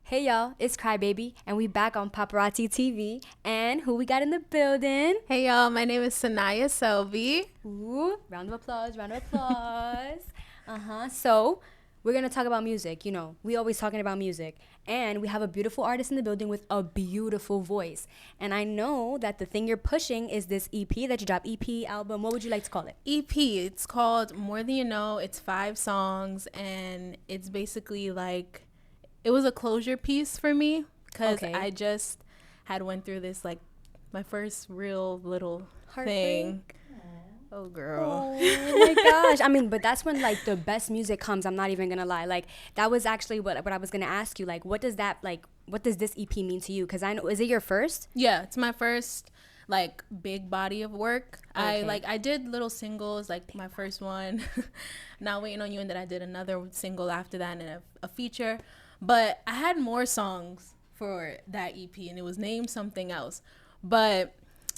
Hey y'all, it's Crybaby, and we back on Paparazzi TV. And who we got in the building? Hey y'all, my name is Saniya Selby. Ooh, round of applause, round of applause. So, we're gonna talk about music. You know, we always talking about music. And we have a beautiful artist in the building with a beautiful voice. And I know that the thing you're pushing is this EP that you dropped, EP, album. What would you like to call it? EP, it's called More Than You Know. It's 5 songs, and it's basically like, it was a closure piece for me because I just had went through this, like, my first real little thing. Oh, girl. Oh my gosh. I mean, but that's when like the best music comes. I'm not even gonna lie. Like that was actually what I was gonna ask you. Like, what does this EP mean to you? Because I know, is it your first? Yeah, it's my first like big body of work. Okay. I did little singles, like my first one, Not Waiting on You, and then I did another single after that and a feature. But I had more songs for that EP, and it was named something else. But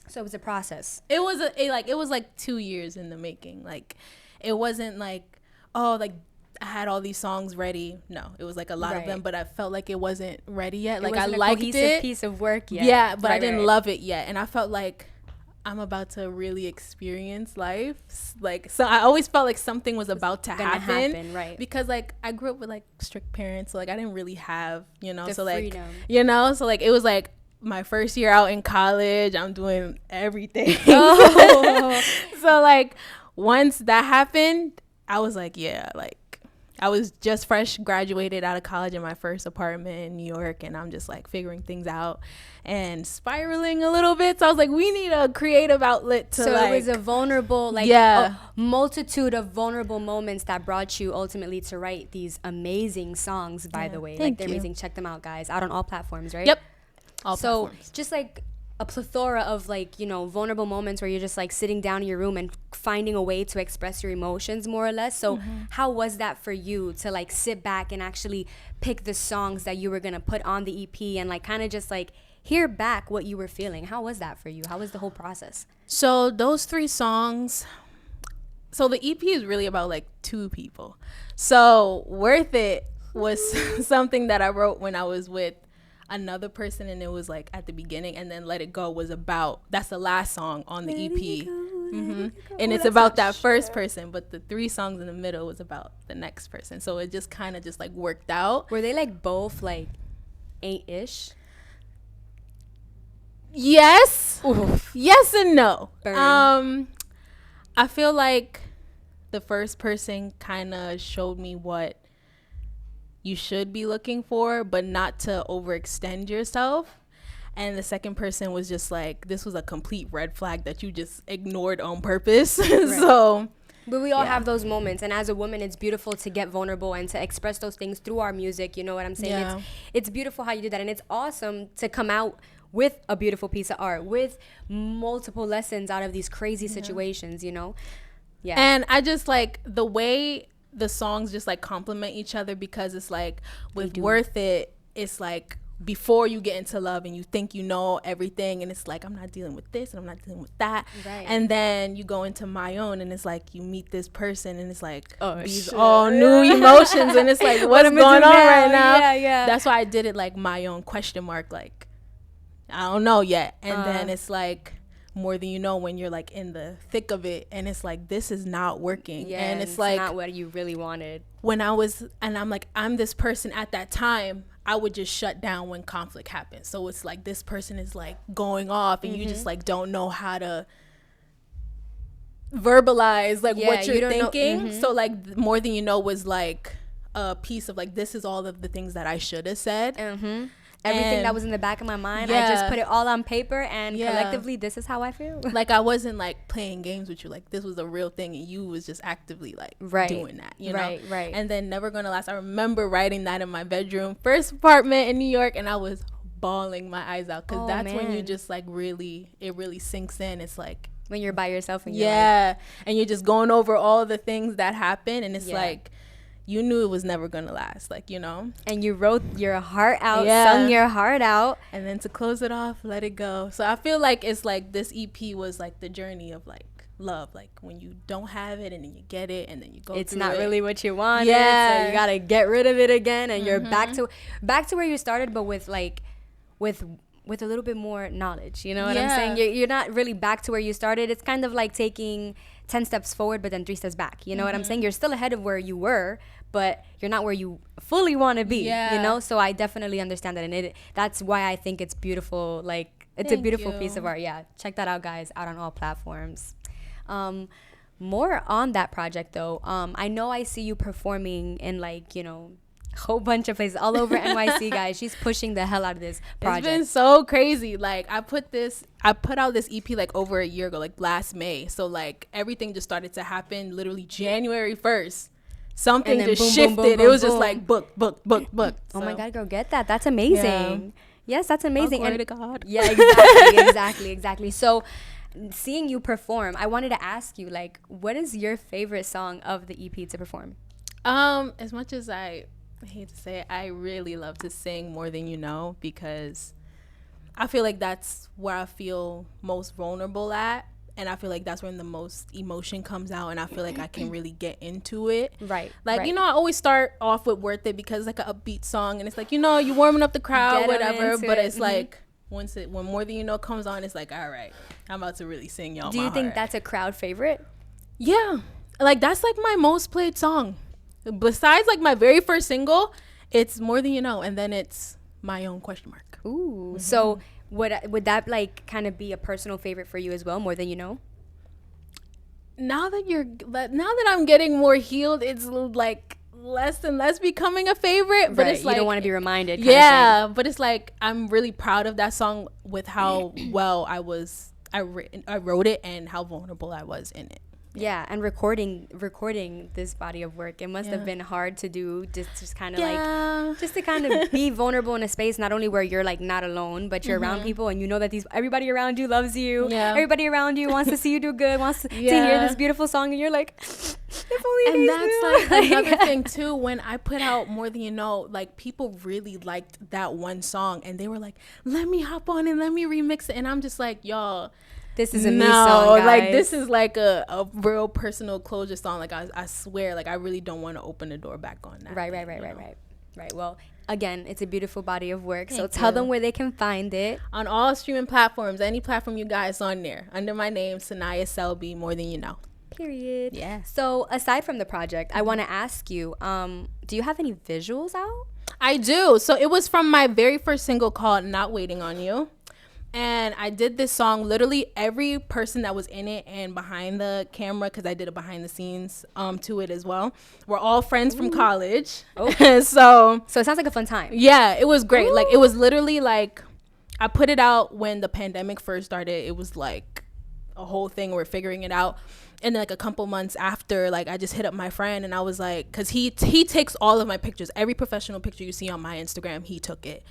so it was a process. It was like 2 years in the making. Like, it wasn't like, oh, like I had all these songs ready. No, it was like a lot of them, but I felt like it wasn't ready yet. Like, I liked it. A piece of work yet. Yeah, but I didn't love it yet, and I felt like I'm about to really experience life. Like, so I always felt like something was about to happen, right? Because like I grew up with like strict parents, so like I didn't really have, the so freedom. Like, so like it was like my first year out in college, I'm doing everything. Oh. So like once that happened, I was like, yeah, like I was just fresh graduated out of college in my first apartment in New York, and I'm just like figuring things out and spiraling a little bit. So I was like, we need a creative outlet to it was a vulnerable, a multitude of vulnerable moments that brought you ultimately to write these amazing songs, by the way. They're amazing. Check them out, guys. Out on all platforms, right? Yep. All platforms. Just like a plethora of vulnerable moments where you're just like sitting down in your room and finding a way to express your emotions more or less. So how was that for you to like sit back and actually pick the songs that you were going to put on the EP and like kind of just like hear back what you were feeling? How was that for you? How was the whole process? So those 3 songs, so the EP is really about like 2 people. So Worth It was something that I wrote when I was with another person, and it was like at the beginning, and then Let It Go was about, that's the last song on the EP, and it's about that first person, but the 3 songs in the middle was about the next person. So it just kind of just like worked out. Were they like both like 8-ish? Yes. Oof. Yes and no. Burn. I feel like the first person kind of showed me what you should be looking for, but not to overextend yourself. And the second person was just like, this was a complete red flag that you just ignored on purpose. Right. But we all have those moments, and as a woman, it's beautiful to get vulnerable and to express those things through our music. You know what I'm saying? Yeah. It's beautiful how you do that, and it's awesome to come out with a beautiful piece of art, with multiple lessons out of these crazy situations, Yeah. And I just like the way the songs just like complement each other, because it's like with Worth It, it's like before you get into love and you think you know everything, and it's like, I'm not dealing with this and I'm not dealing with that, right. And then you go into My Own, and it's like you meet this person, and it's like these shit. all new emotions, and it's like what's going on right now? Yeah. That's why I did it like My Own ? Like I don't know yet. And then it's like More Than You Know, when you're like in the thick of it, and it's like, this is not working. Yeah, and it's like not what you really wanted. When I was, and I'm like, I'm this person at that time, I would just shut down when conflict happens. So it's like this person is like going off, and you just like don't know how to verbalize like what you're thinking. So like More Than You Know was like a piece of like, this is all of the things that I should have said. Everything that was in the back of my mind, I just put it all on paper, and collectively, this is how I feel. Like, I wasn't like playing games with you. Like, this was a real thing, and you was just actively like doing that, you know? Right. And then Never Gonna Last, I remember writing that in my bedroom, first apartment in New York, and I was bawling my eyes out, because that's when you just like it really sinks in. It's like when you're by yourself and and you're just going over all the things that happen, and it's like, you knew it was never gonna last, like, and you wrote your heart out, sung your heart out, and then to close it off, Let It Go. So I feel like it's like this EP was like the journey of like love, like when you don't have it and then you get it and then you go it's through not it. really what you wanted, Yeah. so you gotta get rid of it again, and you're back to where you started, but with like with a little bit more knowledge, you know what I'm saying? You're not really back to where you started. It's kind of like taking 10 steps forward but then 3 steps back, you know what I'm saying? You're still ahead of where you were, but you're not where you fully want to be, you know? So I definitely understand that, and that's why I think it's beautiful. Like, it's a beautiful piece of art. Yeah, check that out, guys, out on all platforms. More on that project though, I know I see you performing in, like, you know, a whole bunch of places all over NYC, guys. She's pushing the hell out of this project. It's been so crazy. Like, I put out this EP like over a year ago, like last May. So like everything just started to happen literally January 1st. Something just boom, shifted. Boom, boom, boom, it was just like book. Oh so. My God, girl, get that. That's amazing. Yes, that's amazing. Glory to God. Yeah, exactly. So seeing you perform, I wanted to ask you, like, what is your favorite song of the EP to perform? As much as I hate to say it, I really love to sing More Than You Know, because I feel like that's where I feel most vulnerable at, and I feel like that's when the most emotion comes out, and I feel like I can really get into it. Right. Like, you know, I always start off with Worth It because it's like an upbeat song, and it's like, you know, you're warming up the crowd, whatever, but it's like when More Than You Know comes on, it's like, all right, I'm about to really sing y'all. Do you think that's a crowd favorite? Yeah, like that's like my most played song. Besides like my very first single, it's More Than You Know, and then it's My Own ? Ooh. So would that like kind of be a personal favorite for you as well, More Than You Know? Now that I'm getting more healed, it's like less and less becoming a favorite, but it's like you don't want to be reminded. Yeah, but it's like I'm really proud of that song with how well I wrote it and how vulnerable I was in it. Yeah, and recording this body of work, it must have been hard to do, just kind of like just to kind of be vulnerable in a space not only where you're like not alone, but you're around people and you know that everybody around you loves you. Yeah. Everybody around you wants to see you do good, wants to hear this beautiful song, and you're like, if only. And that's like another thing too. When I put out More Than You Know, like people really liked that one song, and they were like, "Let me hop on and let me remix it," and I'm just like, y'all. This is a me song, guys. Like this is like a real personal closure song. Like I swear, like I really don't want to open the door back on that. Right. Well, again, it's a beautiful body of work. So tell them where they can find it. On all streaming platforms, any platform you guys on there, under my name, Saniya Selby, More Than You Know. Period. Yeah. So aside from the project, I want to ask you, do you have any visuals out? I do. So it was from my very first single called Not Waiting on You. And I did this song, literally every person that was in it and behind the camera, because I did a behind the scenes to it as well. We're all friends from college. Okay. So it sounds like a fun time. Yeah, it was great. Ooh. Like it was literally like, I put it out when the pandemic first started. It was like a whole thing. We're figuring it out. And then like a couple months after, like I just hit up my friend and I was like, because he takes all of my pictures. Every professional picture you see on my Instagram, he took it.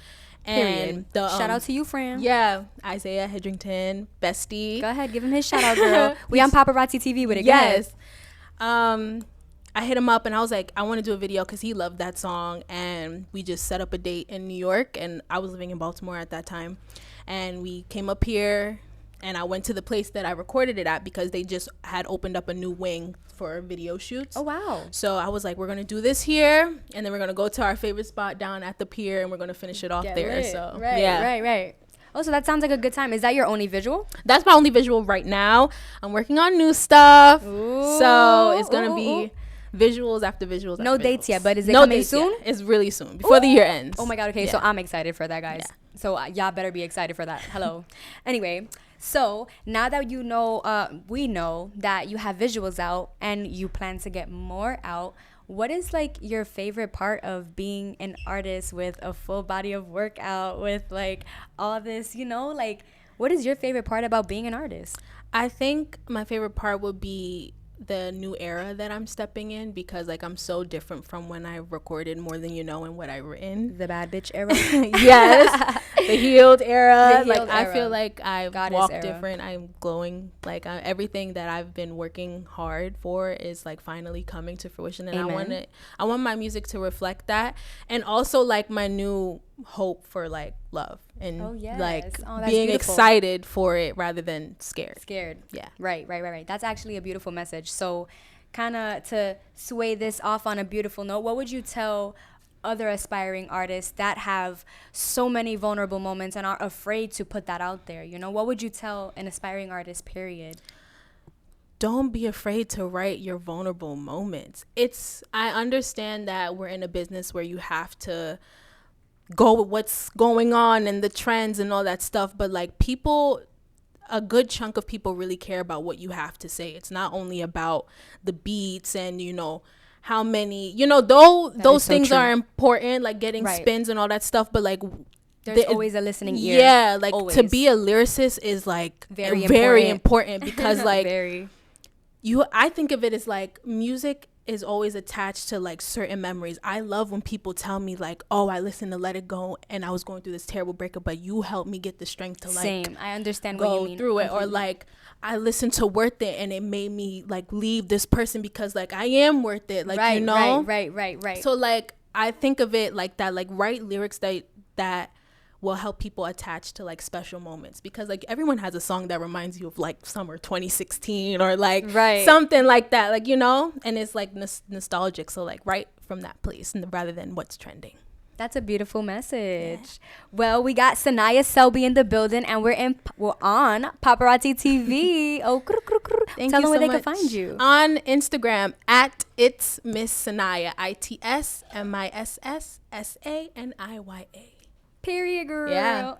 And shout out to you, Fran. Yeah, Isaiah Hedrington, bestie. Go ahead, give him his shout out, girl. We on Popparotz TV with it. Yes. I hit him up and I was like, I want to do a video because he loved that song, and we just set up a date in New York, and I was living in Baltimore at that time, and we came up here. And I went to the place that I recorded it at because they just had opened up a new wing for video shoots. Oh, wow. So I was like, we're going to do this here. And then we're going to go to our favorite spot down at the pier. And we're going to finish it off there. Lit. So, Right. Oh, so that sounds like a good time. Is that your only visual? That's my only visual right now. I'm working on new stuff. Ooh, so it's going to be visuals after visuals. No dates yet, but is it coming soon? Yet. It's really soon, before the year ends. Oh, my God. Okay, so I'm excited for that, guys. Yeah. So y'all better be excited for that. Hello. Anyway. So now that you know, we know that you have visuals out and you plan to get more out, what is like your favorite part of being an artist with a full body of work out, with like all this, you know, like what is your favorite part about being an artist? I think my favorite part would be the new era that I'm stepping in, because like I'm so different from when I recorded More Than You Know and what I written. The bad bitch era. Yes. the healed era. The healed I era. feel like I've Goddess walked era. different. I'm glowing. Like everything that I've been working hard for is like finally coming to fruition, and Amen. I want my music to reflect that, and also like my new hope for like love and like being beautiful. excited for it rather than scared. Yeah. Right. That's actually a beautiful message. So kind of to sway this off on a beautiful note, what would you tell other aspiring artists that have so many vulnerable moments and are afraid to put that out there? You know, what would you tell an aspiring artist, period? Don't be afraid to write your vulnerable moments. I understand that we're in a business where you have to go with what's going on and the trends and all that stuff, but like a good chunk of people really care about what you have to say. It's not only about the beats and how many, those things are important, like getting spins and all that stuff, but like there's always a listening ear. Yeah, like always. To be a lyricist is like very important because like I think of it as like music is always attached to like certain memories. I love when people tell me like, oh, I listened to Let It Go and I was going through this terrible breakup, but you helped me get the strength to like Same. I understand go what you mean. through it. Or like I listened to Worth It and it made me like leave this person because like I am worth it. Like right. So like I think of it like that, like write lyrics that will help people attach to like special moments, because like everyone has a song that reminds you of like summer 2016 or like something like that, like and it's like nostalgic. So like write from that place rather than what's trending. That's a beautiful message. Yeah. Well, we got Saniya Selby in the building, and we're on Paparazzi TV. Oh, thank tell you them where so they much. can find you on Instagram at It's Miss Sanaya, ITSMISSSANIYA. Period, girl. Yeah.